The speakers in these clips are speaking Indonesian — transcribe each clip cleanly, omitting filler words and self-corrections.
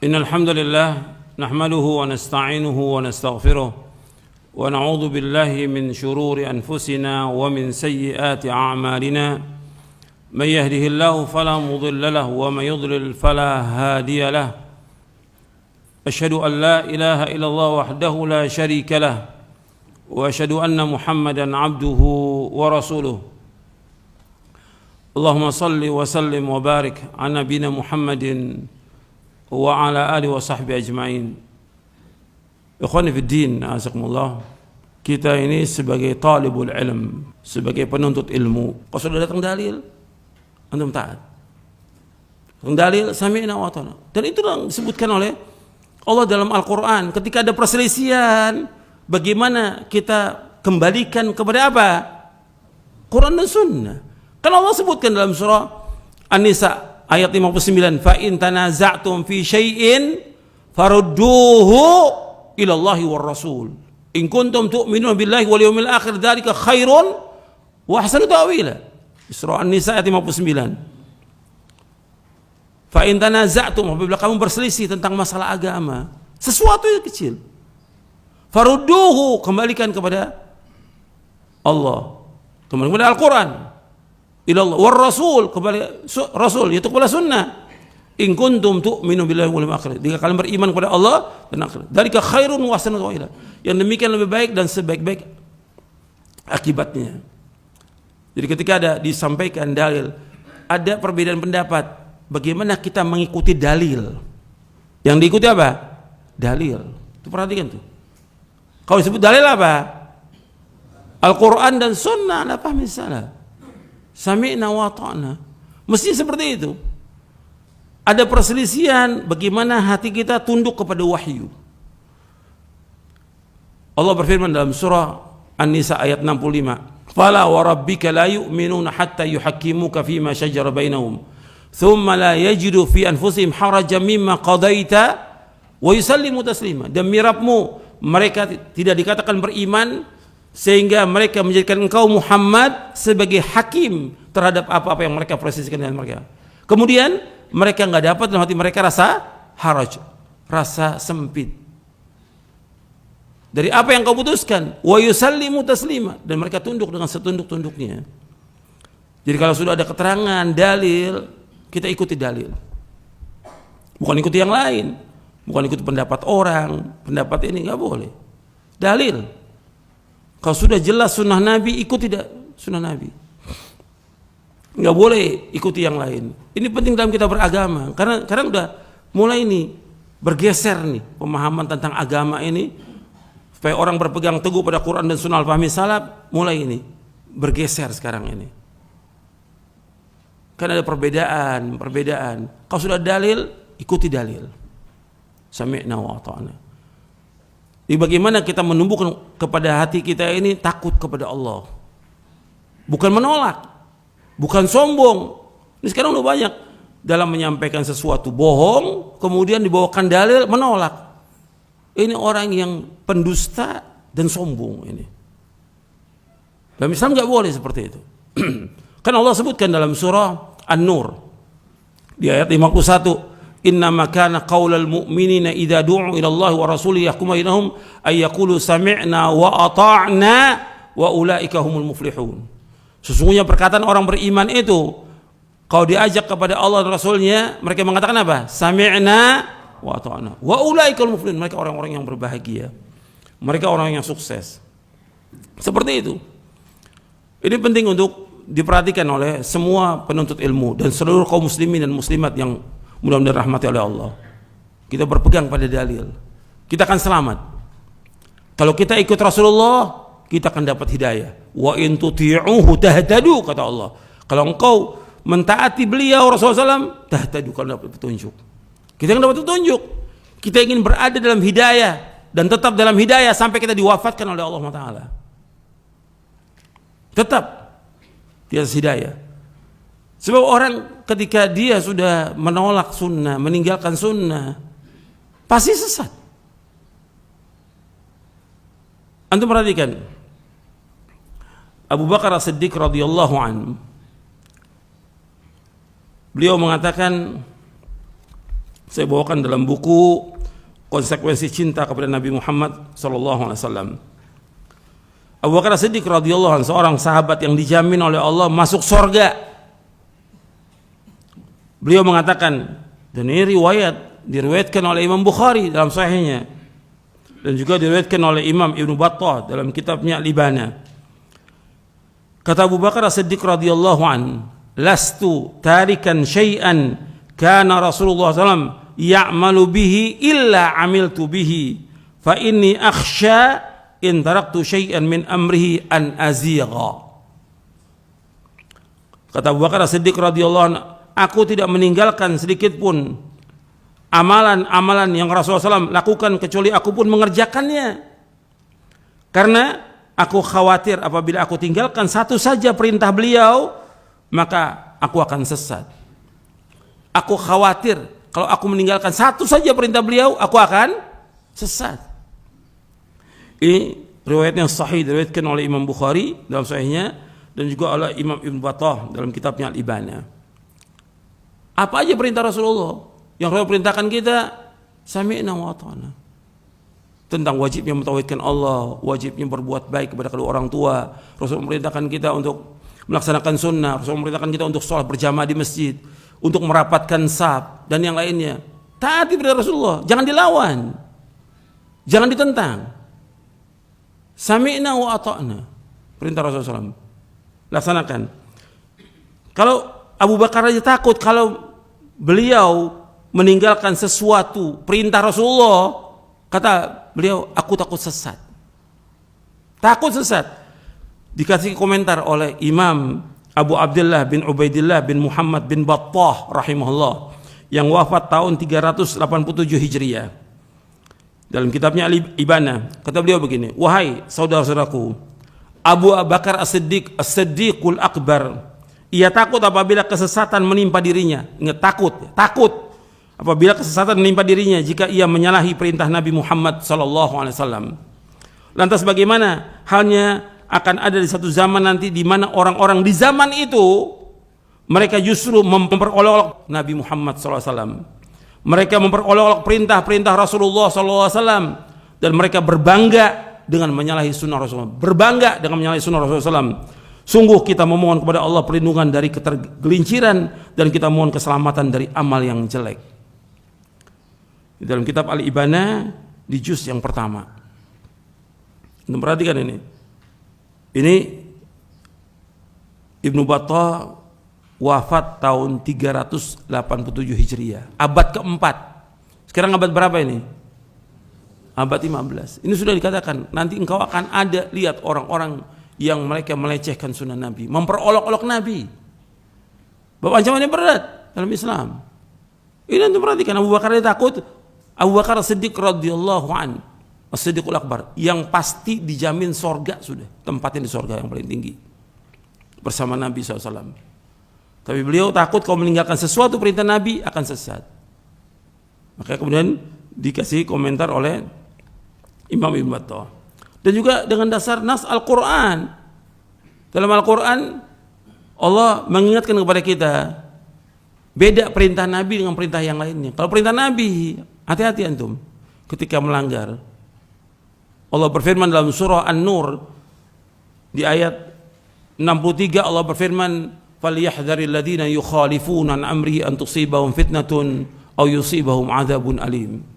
إن الحمد لله نحمده ونستعينه ونستغفره ونعوذ بالله من شرور أنفسنا ومن سيئات أعمالنا من يهده الله فلا مضل له ومن يضلل فلا هادي له أشهد أن لا إله إلا الله وحده لا شريك له وأشهد أن محمدا عبده ورسوله اللهم صل وسلم وبارك على نبينا محمد وعلى آله وصحبه أجمعين. Ikhwani fiddin, azakumullah. Kita ini sebagai talibul ilm, sebagai penuntut ilmu, kalau sudah datang dalil, antum taat. Datang dalil, sami'na wa ata'na. Dan itu yang disebutkan oleh Allah dalam Al-Quran. Ketika ada perselisihan, bagaimana kita kembalikan kepada apa? Quran dan Sunnah. Kan Allah sebutkan dalam surah An-Nisa ayat 59, fa in tanaza'tum fi syai'in farudduhu ila Allahi war Rasul. In kuntum tu'minuna billahi wal yawmil akhir dzalika khairun wa ahsanu ta'wila. Surah An-Nisa ayat 59. Fa in tanaza'tum, apabila kamu berselisih tentang masalah agama, sesuatu yang kecil, farudduhu, kembalikan kepada Allah, kembali kepada Al-Quran, ilallah war Rasul, kepada Rasul, yaitu kepada sunnah. In kuntum tu'minu billahi wal yawmil akhir, jika kalian beriman kepada Allah dan akhir, dzalika khairun wa ahsanu ta'wila, yang demikian lebih baik dan sebaik-baik akibatnya. Jadi ketika ada disampaikan dalil, ada perbedaan pendapat, bagaimana kita mengikuti dalil? Yang diikuti apa? Dalil. Itu perhatikan tuh. Kalau disebut dalil apa? Al-Quran dan Sunnah. Apa misalnya? Sami'na wa ata'na. Mesti seperti itu. Ada perselisihan, bagaimana hati kita tunduk kepada wahyu. Allah berfirman dalam surah An-Nisa ayat 65, fala wa rabbika la yu'minuna hatta yuhakkimuka fima shajara bainahum thumma la yajidu fi anfusihim harajan mimma qadaita wa yusallimu taslima. Demi Rabbmu, mereka tidak dikatakan beriman sehingga mereka menjadikan engkau Muhammad sebagai hakim terhadap apa-apa yang mereka proseskan dengan mereka. Kemudian mereka enggak dapat dalam hati mereka rasa haraj, rasa sempit dari apa yang kau putuskan. Wa yusallimu taslima, dan mereka tunduk dengan setunduk-tunduknya. Jadi kalau sudah ada keterangan dalil, kita ikuti dalil, bukan ikuti yang lain, bukan ikuti pendapat orang, pendapat ini nggak boleh. Dalil, kalau sudah jelas sunnah Nabi, ikuti sunnah Nabi, nggak boleh ikuti yang lain. Ini penting dalam kita beragama, karena sekarang udah mulai nih bergeser nih pemahaman tentang agama ini, supaya orang berpegang teguh pada Quran dan Sunnah al-fahmi salaf, mulai ini bergeser sekarang ini. Kan ada perbedaan. Kalau sudah dalil, ikuti dalil. Sami'na wa ata'na. Jadi bagaimana kita menumbuhkan kepada hati kita ini takut kepada Allah. Bukan menolak, bukan sombong. Ini sekarang udah banyak dalam menyampaikan sesuatu bohong, kemudian dibawakan dalil, menolak. Ini orang yang pendusta dan sombong ini. Dalam Islam nggak boleh seperti itu. Kan Allah sebutkan dalam surah An-Nur di ayat 51, innama kana qaulal mu'minina idza du'u ila Allah wa rasulihi yahkum bainahum ay yaqulu sami'na wa ata'na wa ulaika humul muflihun. Sesungguhnya perkataan orang beriman itu, kalau diajak kepada Allah dan Rasulnya, mereka mengatakan apa? Sami'na wa ata'na wa ulaika humul muflihun. Mereka orang-orang yang berbahagia, mereka orang yang sukses. Seperti itu. Ini penting untuk diperhatikan oleh semua penuntut ilmu dan seluruh kaum muslimin dan muslimat yang mudah-mudahan dirahmati oleh Allah. Kita berpegang pada dalil, kita akan selamat. Kalau kita ikut Rasulullah, kita akan dapat hidayah. Wa in tuti'uhu tahtadu, kata Allah. Kalau engkau mentaati beliau Rasulullah SAW, tahtadu, kalau dapat petunjuk. Kita akan dapat petunjuk. Kita ingin berada dalam hidayah dan tetap dalam hidayah sampai kita diwafatkan oleh Allah Taala. Tetap di atas hidayah. Sebab orang ketika dia sudah menolak sunnah, meninggalkan sunnah, pasti sesat. Antum perhatikan Abu Bakar As-Siddiq radhiyallahu anhu, beliau mengatakan Saya bawakan dalam buku Konsekuensi Cinta kepada Nabi Muhammad SAW. Abu Bakar As-Siddiq radhiyallahu anhu, seorang sahabat yang dijamin oleh Allah masuk surga. Beliau mengatakan, dan ini diriwayatkan oleh Imam Bukhari dalam sahihnya, dan juga diriwayatkan oleh Imam Ibnu Battah dalam kitabnya Al-Ibana. Kata Abu Bakar As-Siddiq radhiyallahu anhu, lastu tarikan syai'an kana Rasulullah SAW ya'malu bihi illa amiltu bihi fa inni akhsha in taraktu syai'an min amrihi an azigha. Kata Abu Bakar As-Siddiq radhiyallahu anhu, aku tidak meninggalkan sedikit pun amalan-amalan yang Rasulullah SAW lakukan kecuali aku pun mengerjakannya, karena aku khawatir apabila aku tinggalkan satu saja perintah beliau maka aku akan sesat. Aku khawatir kalau aku meninggalkan satu saja perintah beliau aku akan sesat. Ini riwayat yang sahih diriwayatkan oleh Imam Bukhari dalam sahihnya dan juga oleh Imam Ibnu Battah dalam kitabnya Al-Ibana. Apa aja perintah Rasulullah yang Rasul perintahkan kita? Sami'na wa ata'na. Tentang wajibnya mentauhidkan Allah, wajibnya berbuat baik kepada kedua orang tua. Rasul memerintahkan kita untuk melaksanakan sunnah. Rasul memerintahkan kita untuk sholat berjamaah di masjid, untuk merapatkan saf dan yang lainnya. Taati perintah Rasulullah, jangan dilawan, jangan ditentang. Sami'na wa ata'na, perintah Rasulullah SAW, laksanakan. Kalau Abu Bakar aja takut kalau beliau meninggalkan sesuatu perintah Rasulullah, kata beliau, aku takut sesat. Takut sesat. Dikasih komentar oleh Imam Abu Abdullah bin Ubaidillah bin Muhammad bin Battah rahimahullah yang wafat tahun 387 Hijriah. Dalam kitabnya Al-Ibana, kata beliau begini, wahai saudara-saudaraku, Abu Bakar As-Siddiq, As-Siddiqul Akbar, ia takut apabila kesesatan menimpa dirinya. Ingat, takut apabila kesesatan menimpa dirinya jika ia menyalahi perintah Nabi Muhammad SAW. Lantas bagaimana halnya akan ada di satu zaman nanti di mana orang-orang di zaman itu mereka justru memperolok Nabi Muhammad SAW. Mereka memperolok perintah-perintah Rasulullah SAW dan mereka berbangga dengan menyalahi sunnah Rasulullah. Berbangga dengan menyalahi sunnah Rasulullah SAW. Sungguh kita memohon kepada Allah perlindungan dari ketergelinciran dan kita mohon keselamatan dari amal yang jelek. Di dalam kitab Al-Ibana di juz yang pertama. Anda perhatikan ini. Ini Ibnu Battah wafat tahun 387 Hijriah, abad keempat. Sekarang abad berapa ini? Abad 15. Ini sudah dikatakan nanti engkau akan ada lihat orang-orang yang mereka melecehkan sunnah Nabi, memperolok-olok Nabi. Bahwa ancamannya berat dalam Islam. Ini nanti perhatikan, Abu Bakar dia takut. Abu Bakar As-Siddiq radhiyallahu an, As-Siddiqul Akbar, yang pasti dijamin sorga sudah, tempatnya di sorga yang paling tinggi bersama Nabi SAW. Tapi beliau takut kalau meninggalkan sesuatu perintah Nabi akan sesat. Maka kemudian dikasih komentar oleh Imam Ibnu Battah. Dan juga dengan dasar nas Al-Quran. Dalam Al-Quran Allah mengingatkan kepada kita beda perintah Nabi dengan perintah yang lainnya. Kalau perintah Nabi, hati-hati antum ketika melanggar. Allah berfirman dalam surah An-Nur di ayat 63, Allah berfirman, "Falyahdharil ladzina yukhalifuna an amrihi an tusibahum fitnatun aw yusibahum adzabun alim."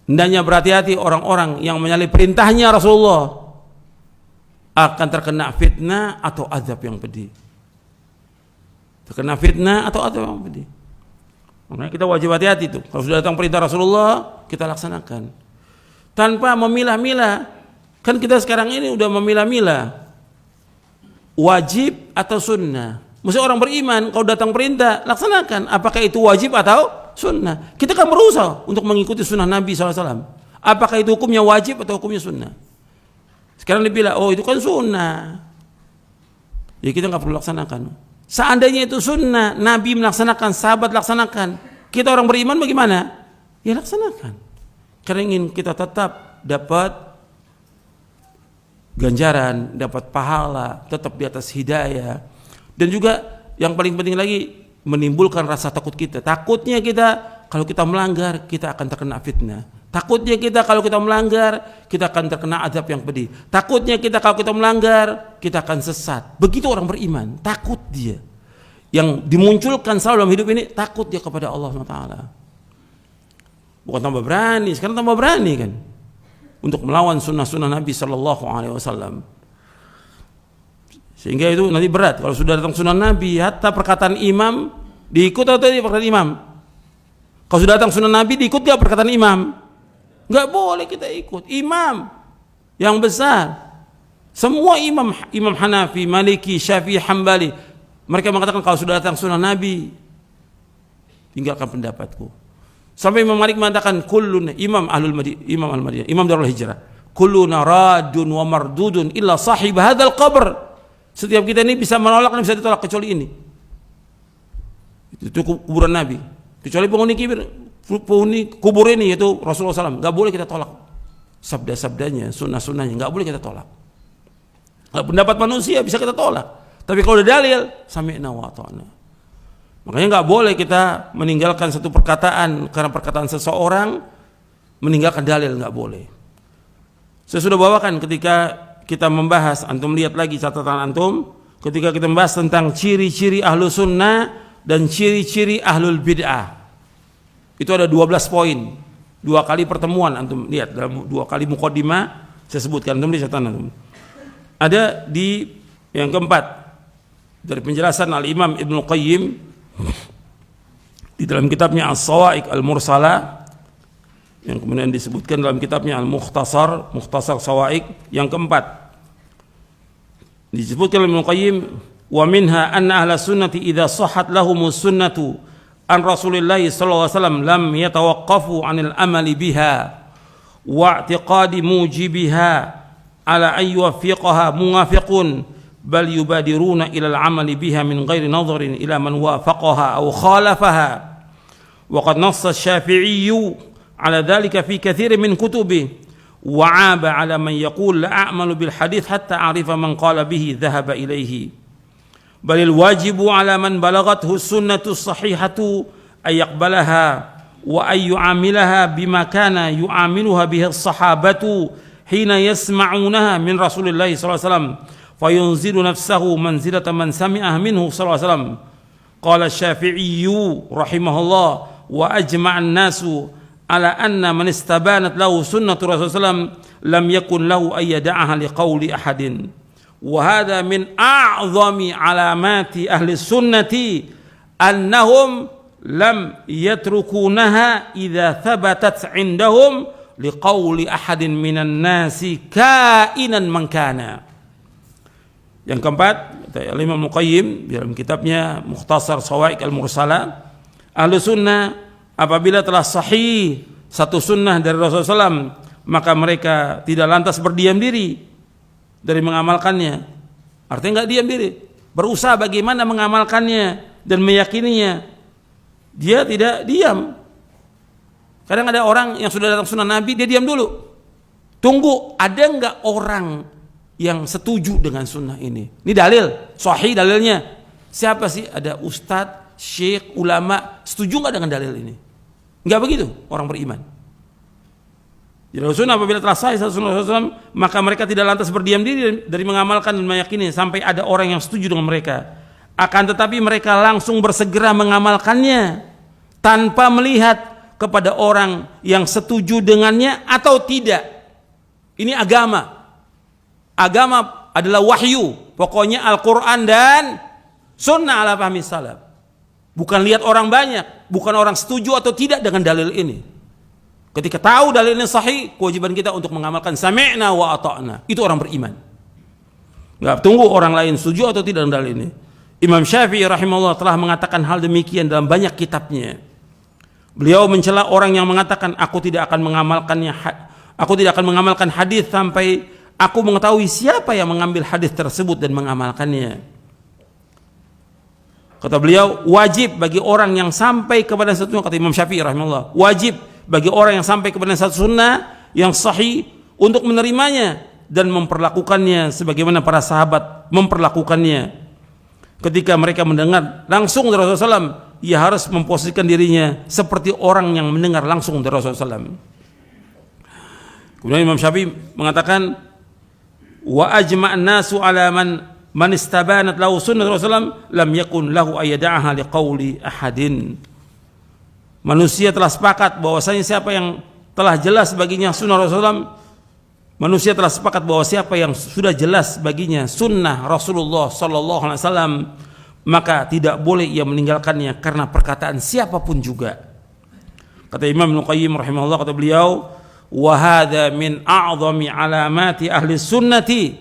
Hendaknya berhati-hati orang-orang yang menyalahi perintahnya Rasulullah akan terkena fitnah atau azab yang pedih. Terkena fitnah atau azab yang pedih. Makanya kita wajib hati-hati tuh. Kalau sudah datang perintah Rasulullah, kita laksanakan. Tanpa memilah-milah. Kan kita sekarang ini udah memilah-milah. Wajib atau sunnah. Mesti orang beriman, kalau datang perintah, laksanakan. Apakah itu wajib atau sunnah? Kita kan berusaha untuk mengikuti sunnah Nabi SAW. Apakah itu hukumnya wajib atau hukumnya sunnah? Sekarang dibilang, oh itu kan sunnah. Ya kita nggak perlu laksanakan. Seandainya itu sunnah, Nabi melaksanakan, sahabat laksanakan, kita orang beriman bagaimana? Ya laksanakan. Karena ingin kita tetap dapat ganjaran, dapat pahala, tetap di atas hidayah. Dan juga yang paling penting lagi, menimbulkan rasa takut kita. Takutnya kita kalau kita melanggar kita akan terkena fitnah. Takutnya kita kalau kita melanggar kita akan terkena azab yang pedih. Takutnya kita kalau kita melanggar kita akan sesat. Begitu orang beriman, takut dia. Yang dimunculkan selalu dalam hidup ini takut dia kepada Allah SWT. Bukan tambah berani, sekarang tambah berani kan untuk melawan sunnah-sunnah Nabi SAW. Sehingga itu nanti berat kalau sudah datang sunnah Nabi, hatta perkataan imam diikut atau tidak perkataan imam. Kalau sudah datang sunnah Nabi diikut gak perkataan imam? Gak boleh kita ikut imam yang besar. Semua imam Hanafi, Maliki, Syafi'i, Hambali, mereka mengatakan kalau sudah datang sunnah Nabi tinggalkan pendapatku. Sampai Imam Malik mengatakan kullun imam al-Madinah, imam Darul Hijrah, kulluna radun wa mardudun illa sahib hadzal qabr. Setiap kita ini bisa menolak dan bisa ditolak kecuali ini. Itu kuburan Nabi. Kecuali penghuni kubur ini yaitu Rasulullah SAW. Enggak boleh kita tolak sabda-sabdanya, sunnah-sunnahnya, enggak boleh kita tolak. Pendapat manusia bisa kita tolak. Tapi kalau ada dalil, sami'na wa ata'na. Makanya nggak boleh kita meninggalkan satu perkataan karena perkataan seseorang, meninggalkan dalil, nggak boleh. Saya sudah bawakan ketika kita membahas, antum lihat lagi catatan antum, ketika kita membahas tentang ciri-ciri ahlu sunnah dan ciri-ciri ahlul bid'ah. Itu ada 12 poin, 2 kali pertemuan antum lihat dalam 2 kali muqaddimah saya sebutkan, antum lihat catatan antum. Ada di yang keempat dari penjelasan Al-Imam Ibnu Qayyim di dalam kitabnya As-Sawa'iq Al-Mursalah, yang kemudian disebutkan dalam kitabnya Al-Mukhtasar, Mukhtasar Sawa'iq, yang keempat disebutkan oleh Ibnu Qayyim, wa minha anna ahla sunnati idza sahhat lahumus sunnatu an Rasulillah sallallahu alaihi wasallam lam yatawaqqafu 'anil amali biha wa i'tiqadi mujibiha ala ay yuwaffiqaha muwafiqun bal yubadiruna ila al-amali biha min ghairi nadharin ila man wafaqaha aw khalafaha wa qad nassa asy-Syafi'i ala dhalika fi katsirin min kutubihi wa 'aba 'ala man yaqul la a'malu bil hadits hatta a'rifa man qala bihi dhahaba ilayhi bal al-wajibu 'ala man balaghathu sunnatu sahihatu ay yaqbalaha wa ay yu'amilaha bima kana yu'amiluha bihi as-sahabatu hina yasma'unaha min Rasulillah sallallahu alaihi wasallam fayunzilu nafsahu manzilata man sami'ah minhu sallallahu alaihi wasallam. Qala Syafi'i rahimahullah wa ajma'a an-nasu ala anna man istabanat lahu sunnatu Rasulullah lam yakun lahu ay yad'aha liqauli ahadin. Wa hadha min a'zami alamati ahli sunnati annahum lam yatrukunaha idza thabatat 'indahum liqauli ahadin minan nasi kainan man kana. Yang keempat, Imam Muqayyim dalam kitabnya Mukhtasar Sawa'iq Al-Mursalah, ahlu sunnah apabila telah sahih satu sunnah dari Rasulullah SAW, maka mereka tidak lantas berdiam diri dari mengamalkannya. Artinya nggak diam diri, berusaha bagaimana mengamalkannya dan meyakininya. Dia tidak diam. Kadang ada orang yang sudah datang sunnah Nabi, dia diam dulu. Tunggu, ada nggak orang yang setuju dengan sunnah ini? Ini dalil, sahih dalilnya. Siapa sih? Ada ustadz, syekh, ulama, setuju nggak dengan dalil ini? Nggak begitu orang beriman. Jadi sunnah apabila telah sahih sunnah Rasulullah, maka mereka tidak lantas berdiam diri dari mengamalkan dan meyakini sampai ada orang yang setuju dengan mereka. Akan tetapi mereka langsung bersegera mengamalkannya tanpa melihat kepada orang yang setuju dengannya atau tidak. Ini agama. Agama adalah wahyu, pokoknya Al-Quran dan sunnah ala fahmi salaf. Bukan lihat orang banyak, bukan orang setuju atau tidak dengan dalil ini. Ketika tahu dalil ini sahih, kewajiban kita untuk mengamalkan sami'na wa ata'na. Itu orang beriman. Enggak tunggu orang lain setuju atau tidak dengan dalil ini. Imam Syafi'i rahimahullah telah mengatakan hal demikian dalam banyak kitabnya. Beliau mencela orang yang mengatakan aku tidak akan mengamalkan hadis sampai aku mengetahui siapa yang mengambil hadis tersebut dan mengamalkannya. Kata beliau, wajib bagi orang yang sampai kepada satu, kata Imam Syafi'i rahimahullah, wajib bagi orang yang sampai kepada satu sunnah yang sahih untuk menerimanya dan memperlakukannya sebagaimana para sahabat memperlakukannya. Ketika mereka mendengar langsung dari Rasulullah SAW ia harus memposisikan dirinya seperti orang yang mendengar langsung dari Rasulullah SAW. Kemudian Imam Syafi'i mengatakan, wa ajma'an nasu ala man istabanat lahu sunnah Rasulullah lam yakun lahu ayyada'aha liqauli ahadin. Manusia telah sepakat bahwasanya siapa yang telah jelas baginya sunnah Rasulullah, manusia telah sepakat bahwa siapa yang sudah jelas baginya sunnah Rasulullah sallallahu alaihi wasallam, maka tidak boleh ia meninggalkannya karena perkataan siapapun juga. Kata Imam Ibnu Qayyim rahimahullah, kata beliau, wa hadza min a'zami alamati ahli sunnati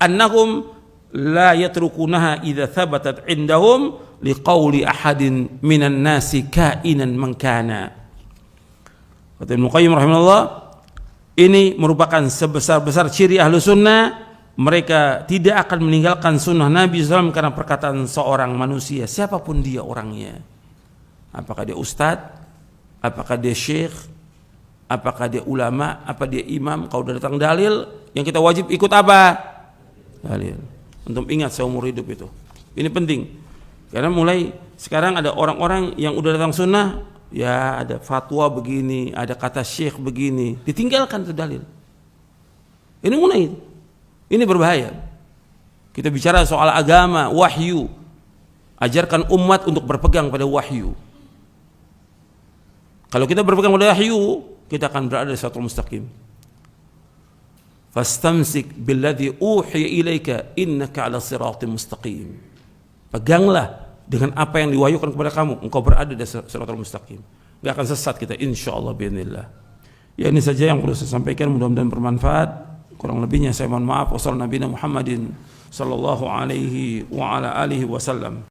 annahum la yatrukunaha idza thabatat indahum liqauli ahadin minan nasi kainan man kana. Kata Ibnu Qayyim rahimahullah, ini merupakan sebesar-besar ciri ahlu sunnah, mereka tidak akan meninggalkan sunnah Nabi SAW karena perkataan seorang manusia, siapapun dia orangnya. Apakah dia ustadz, apakah dia syekh, apakah dia ulama, apa dia imam. Kalau udah datang dalil, yang kita wajib ikut apa? Dalil. Untuk ingat seumur hidup itu. Ini penting. Karena mulai sekarang ada orang-orang yang udah datang sunnah, ya ada fatwa begini, ada kata syekh begini, ditinggalkan itu dalil. Ini mulai, ini berbahaya. Kita bicara soal agama, wahyu, ajarkan umat untuk berpegang pada wahyu. Kalau kita berpegang pada wahyu, kita akan berada di siratal mustaqim. Fastamsik billadzi uhiya ilaika innaka 'ala siratal mustaqim. Peganglah dengan apa yang diwahyukan kepada kamu, engkau berada di siratal mustaqim. Enggak akan sesat kita insyaallah biidznillah. Ya, ini saja yang perlu saya sampaikan, mudah-mudahan bermanfaat. Kurang lebihnya saya mohon maaf. Wassallallahu nabiyana Muhammadin sallallahu alaihi wa ala alihi wasallam.